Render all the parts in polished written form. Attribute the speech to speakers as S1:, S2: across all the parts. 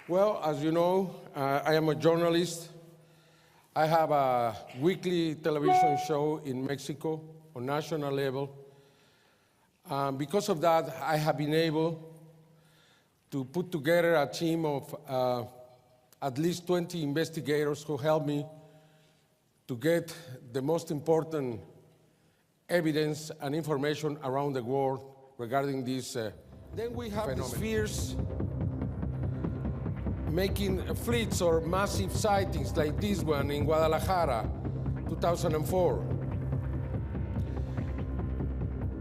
S1: Well, as you know, I am a journalist. I have a weekly television show in Mexico on national level. Because of that, I have been able to put together a team of at least 20 investigators who helped me to get the most important evidence and information around the world regarding this Then we have the spheres making fleets or massive sightings like this one in Guadalajara, 2004.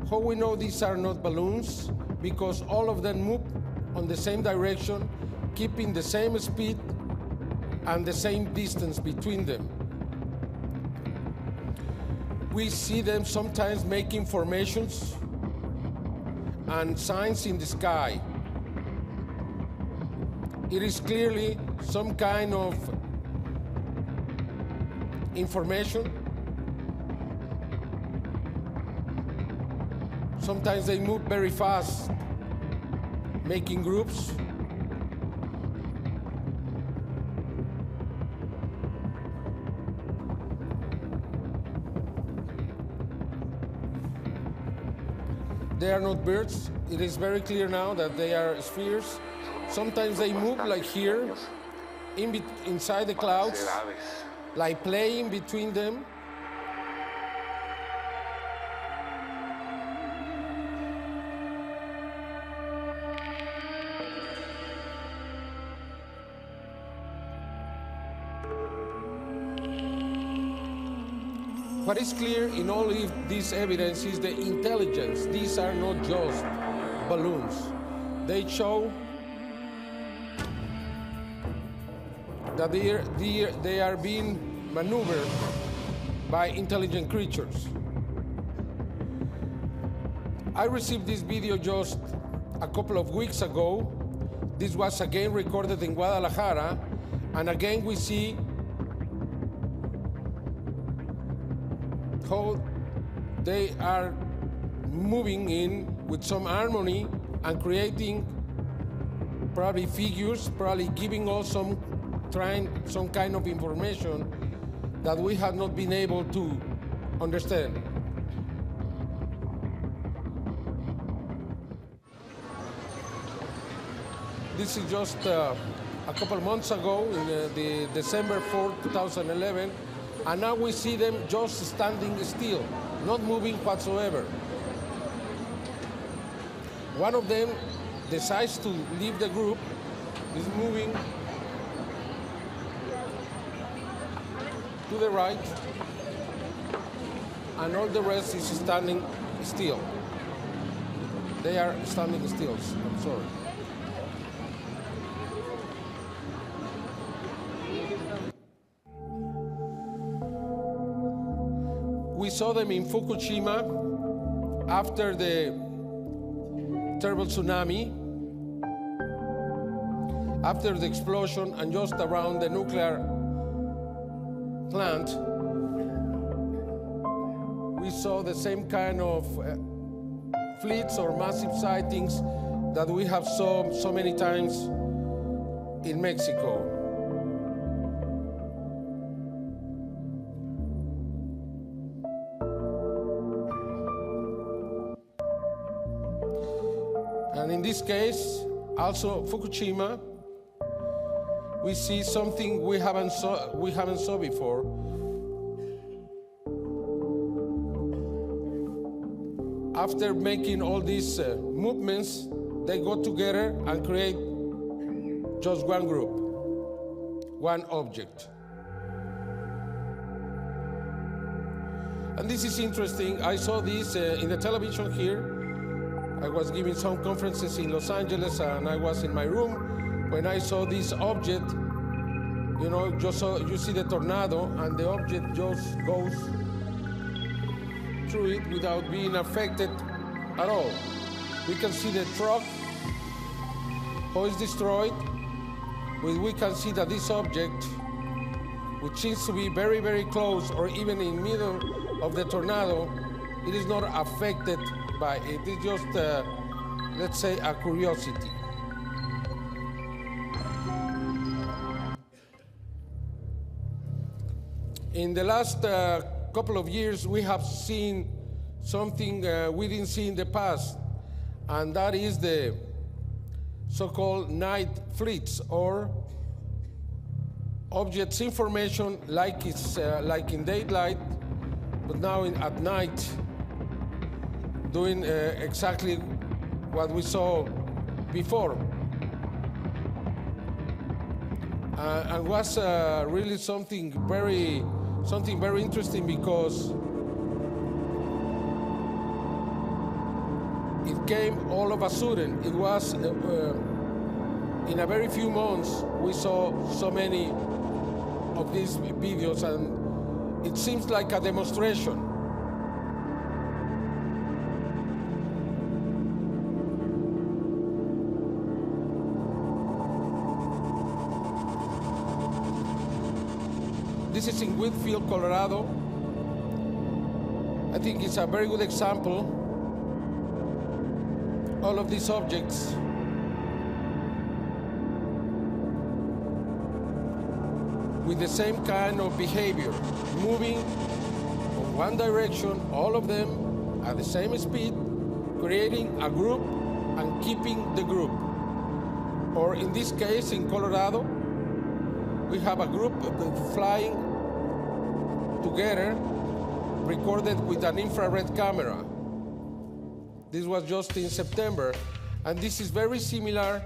S1: How we know these are not balloons? Because all of them move on the same direction, keeping the same speed and the same distance between them. We see them sometimes making formations and signs in the sky. It is clearly some kind of information. Sometimes they move very fast, making groups. They are not birds. It is very clear now that they are spheres. Sometimes they move like here, inside the clouds, like playing between them. What is clear in all of this evidence is the intelligence. These are not just balloons. They show that they are being maneuvered by intelligent creatures. I received this video just a couple of weeks ago. This was again recorded in Guadalajara, and again we see how they are moving in with some harmony and creating probably figures, probably giving us some kind of information that we have not been able to understand. This is just a couple months ago, in the December 4th, 2011, and now we see them just standing still, not moving whatsoever. One of them decides to leave the group, is moving to the right, and all the rest is standing still. They are standing still, I'm sorry. We saw them in Fukushima after the terrible tsunami, after the explosion and just around the nuclear plant. We saw the same kind of fleets or massive sightings that we have saw so many times in Mexico. And in this case, also Fukushima, we see something we haven't saw before. After making all these movements, they go together and create just one group, one object. And this is interesting. I saw this in the television here. I was giving some conferences in Los Angeles, and I was in my room when I saw this object. You know, just so you see the tornado, and the object just goes through it without being affected at all. We can see the truck, how it's destroyed. We can see that this object, which seems to be very, very close, or even in the middle of the tornado, it is not affected by it. It's just, let's say, a curiosity. In the last couple of years, we have seen something we didn't see in the past, and that is the so-called night fleets, or objects information like in daylight, but now at night, doing exactly what we saw before. And was really something very interesting, because it came all of a sudden. It was in a very few months we saw so many of these videos, and it seems like a demonstration. This is in Whitfield, Colorado. I think it's a very good example. All of these objects with the same kind of behavior, moving in one direction, all of them at the same speed, creating a group and keeping the group. Or in this case, in Colorado, we have a group flying together, recorded with an infrared camera. This was just in September, and this is very similar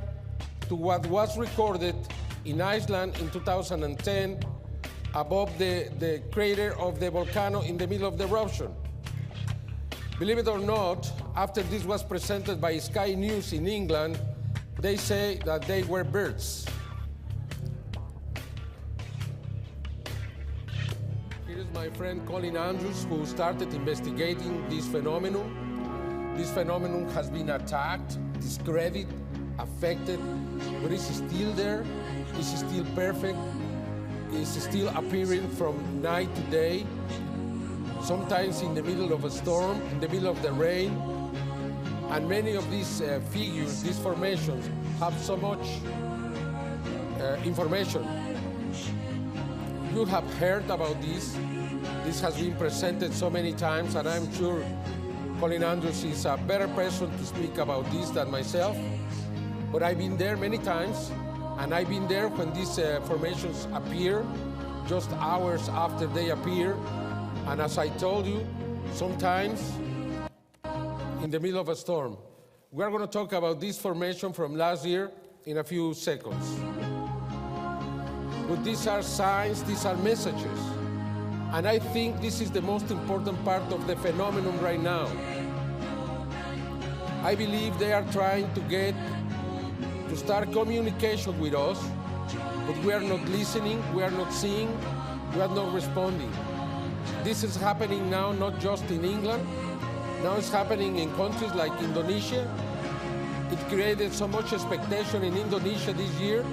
S1: to what was recorded in Iceland in 2010 above the crater of the volcano in the middle of the eruption. Believe it or not, after this was presented by Sky News in England, they say that they were birds. Here is my friend Colin Andrews, who started investigating this phenomenon. This phenomenon has been attacked, discredited, affected, but it's still there, it's still perfect, it's still appearing from night to day, sometimes in the middle of a storm, in the middle of the rain. And many of these figures, these formations, have so much information. You have heard about this. This has been presented so many times, and I'm sure Colin Andrews is a better person to speak about this than myself. But I've been there many times, and I've been there when these formations appear, just hours after they appear. And as I told you, sometimes in the middle of a storm. We're going to talk about this formation from last year in a few seconds. But these are signs, these are messages. And I think this is the most important part of the phenomenon right now. I believe they are trying to start communication with us, but we are not listening, we are not seeing, we are not responding. This is happening now, not just in England. Now it's happening in countries like Indonesia. It created so much expectation in Indonesia this year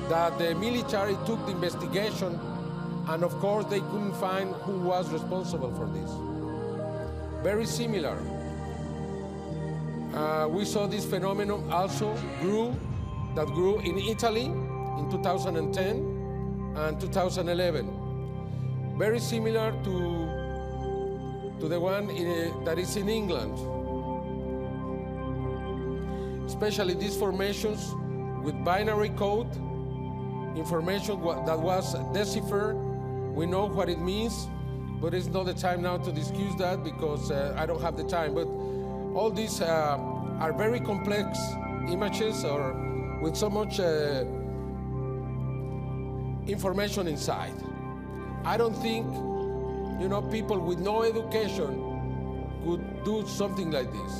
S1: that the military took the investigation, and of course they couldn't find who was responsible for this. Very similar. We saw this phenomenon also that grew in Italy in 2010 and 2011. Very similar to the one that is in England. Especially these formations with binary code, information that was deciphered. We know what it means, but it's not the time now to discuss that because I don't have the time. But all these are very complex images or with so much information inside. I don't think people with no education could do something like this.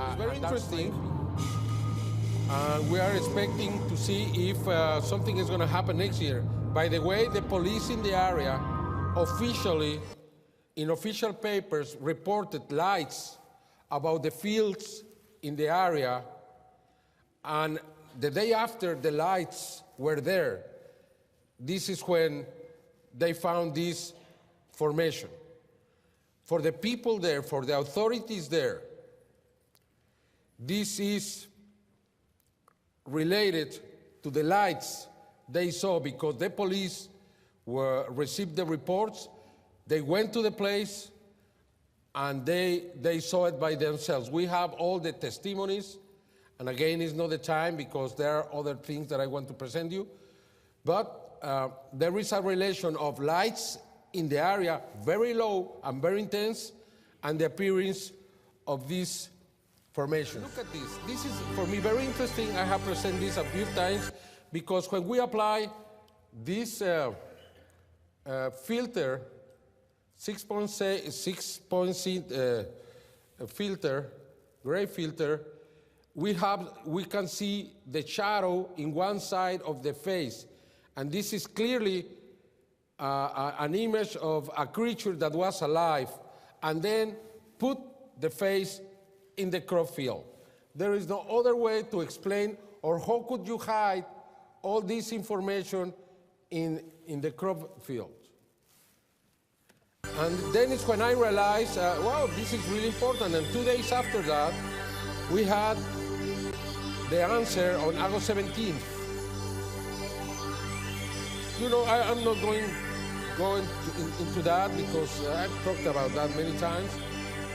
S1: It's very interesting. We are expecting to see if something is going to happen next year. By the way, the police in the area officially, in official papers, reported lights about the fields in the area, and the day after the lights were there, this is when they found this formation. For the people there, for the authorities there, this is related to the lights they saw because the police received the reports. They went to the place, and they saw it by themselves. We have all the testimonies, and again, it's not the time because there are other things that I want to present you. But there is a relation of lights in the area, very low and very intense, and the appearance of these formations. Look at this. This is, for me, very interesting. I have presented this a few times because when we apply this filter, 6.6 filter, gray filter, we can see the shadow in one side of the face. And this is clearly an image of a creature that was alive, and then put the face in the crop field. There is no other way to explain, or how could you hide all this information in the crop field? And then it's when I realized, wow, this is really important. And 2 days after that, we had the answer on August 17th. You know, I'm not going into that because I've talked about that many times.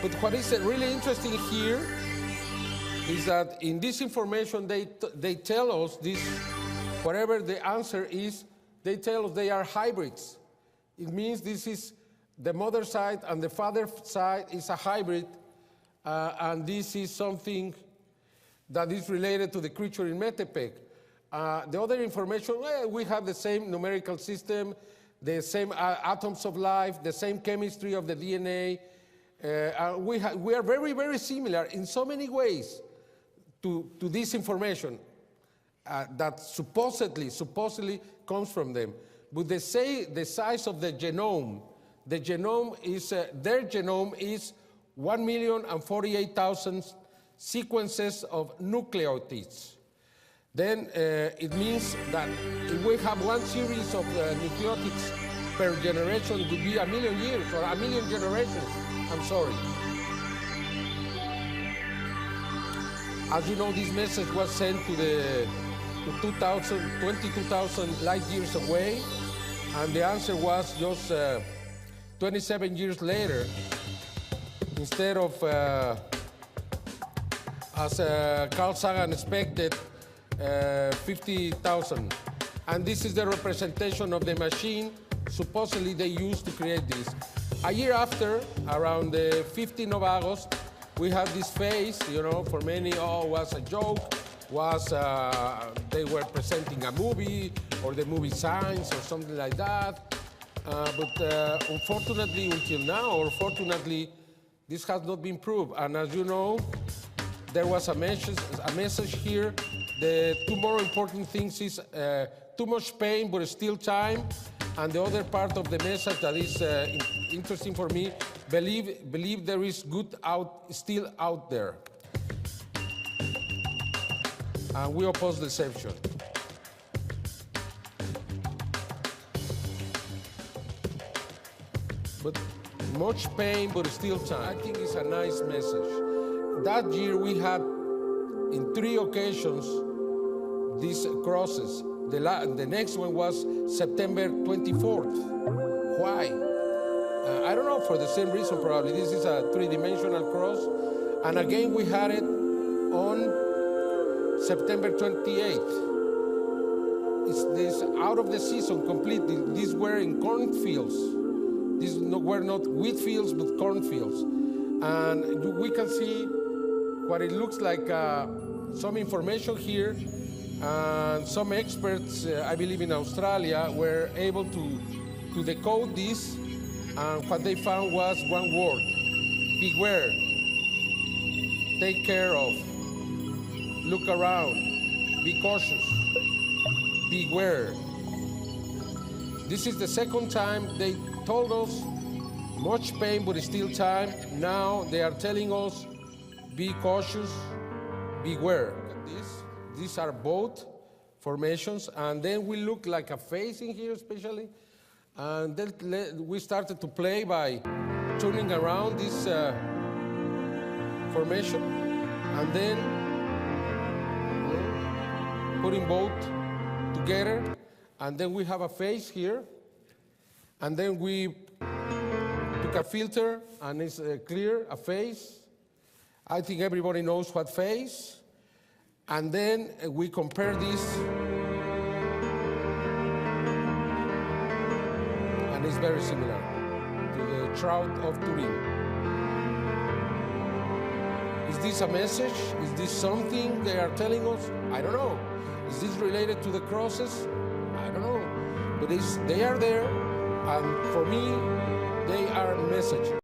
S1: But what is really interesting here is that in this information, they tell us this, whatever the answer is, they tell us they are hybrids. It means this is the mother side and the father side is a hybrid, and this is something that is related to the creature in Metepec. The other information, well, we have the same numerical system, the same atoms of life, the same chemistry of the DNA. We are very, very similar in so many ways to this information that supposedly comes from them. But they say the size of the genome is, their genome is 1,048,000 sequences of nucleotides. Then it means that if we have one series of nucleotides per generation, it would be 1 million years or 1 million generations. I'm sorry. As you know, this message was sent to 22,000 light years away, and the answer was just 27 years later, instead of, as Carl Sagan expected, 50,000. And this is the representation of the machine supposedly they used to create this. A year after, around the 15th of August, we had this face, you know, for many, oh, was a joke, was they were presenting a movie, or the movie Signs, or something like that. But unfortunately, until now, or fortunately, this has not been proved. And as you know, there was a message here. The two more important things is too much pain, but still time. And the other part of the message that is interesting for me, believe there is good still out there. And we oppose deception. But much pain, but still time. I think it's a nice message. That year we had, in 3 occasions, these crosses. The next one was September 24th. Why? I don't know, for the same reason probably. This is a 3-dimensional cross. And again, we had it on September 28th. It's this out of the season completely. These were in cornfields. These were not wheat fields, but cornfields. And we can see what it looks like, some information here. And some experts, I believe in Australia, were able to decode this. And what they found was one word: beware. Take care of. Look around. Be cautious. Beware. This is the second time they told us much pain, but still time. Now they are telling us, be cautious, beware. These are both formations, and then we look like a face in here especially. And then we started to play by turning around this formation, and then putting both together. And then we have a face here, And then we took a filter, and it's clear, a face. I think everybody knows what face. And then we compare this, and it's very similar to the trout of Turin. Is this a message? Is this something they are telling us? I don't know. Is this related to the crosses? I don't know. But they are there, and for me, they are a message.